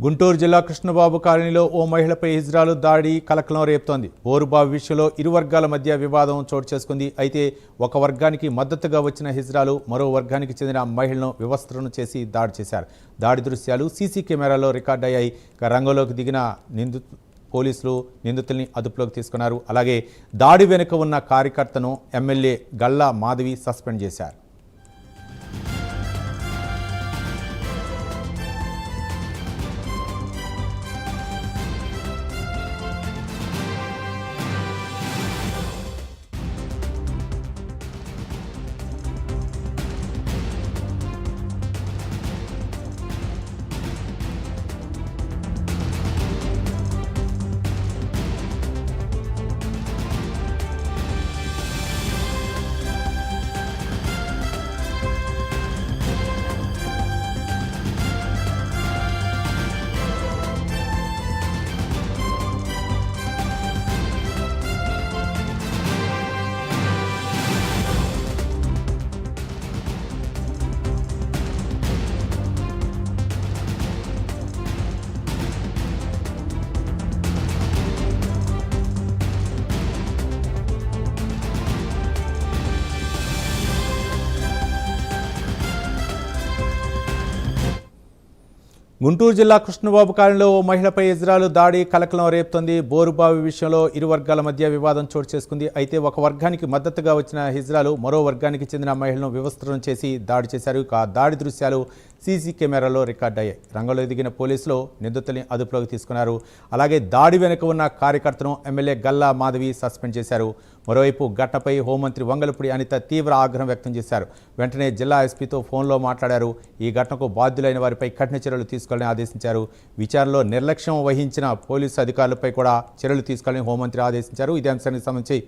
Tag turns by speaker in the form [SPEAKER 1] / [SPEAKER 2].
[SPEAKER 1] గుంటూరు జిల్లా కృష్ణబాబు కాలనీలో ఓ మహిళపై హిజ్రాలు దాడి కలకలం రేపుతోంది. బోరుబావి విషయంలో ఇరు వర్గాల మధ్య వివాదం చోటు చేసుకుంది. అయితే ఒక వర్గానికి మద్దతుగా వచ్చిన హిజ్రాలు మరో వర్గానికి చెందిన మహిళను వివస్త్రను చేసి దాడి చేశారు. దాడి దృశ్యాలు సీసీ కెమెరాలో రికార్డయ్యాయి. రంగంలోకి దిగిన పోలీసులు నిందితుల్ని అదుపులోకి తీసుకున్నారు. అలాగే దాడి వెనుక ఉన్న కార్యకర్తను ఎమ్మెల్యే గల్లా మాధవి సస్పెండ్ చేశారు. గుంటూరు జిల్లా కృష్ణబాబు కాలనీలో ఓ మహిళపై హిజ్రాలు దాడి కలకలం రేపుతోంది. బోరుబావి విషయంలో ఇరు వర్గాల మధ్య వివాదం చోటు చేసుకుంది. అయితే ఒక వర్గానికి మద్దతుగా వచ్చిన హిజ్రాలు మరో వర్గానికి చెందిన మహిళను వివస్త్రం చేసి దాడి చేశారు. ఆ దాడి దృశ్యాలు సీసీ కెమెరాలో రికార్డ్ అయ్యాయి. రంగంలో దిగిన పోలీసులు నిందితుల్ని అదుపులోకి తీసుకున్నారు. అలాగే దాడి వెనుక ఉన్న కార్యకర్తను ఎమ్మెల్యే గల్లా మాధవి సస్పెండ్ చేశారు. మరోవైపు ఘటనపై హోంమంత్రి వంగలపూడి అనిత తీవ్ర ఆగ్రహం వ్యక్తం చేశారు. వెంటనే జిల్లా ఎస్పీతో ఫోన్లో మాట్లాడారు. ఈ ఘటనకు బాధ్యులైన వారిపై కఠిన చర్యలు తీసుకోవాలని ఆదేశించారు. విచారణలో నిర్లక్ష్యం వహించిన పోలీసు అధికారులపై కూడా చర్యలు తీసుకోవాలని హోంమంత్రి ఆదేశించారు. ఇదే అంశానికి సంబంధించి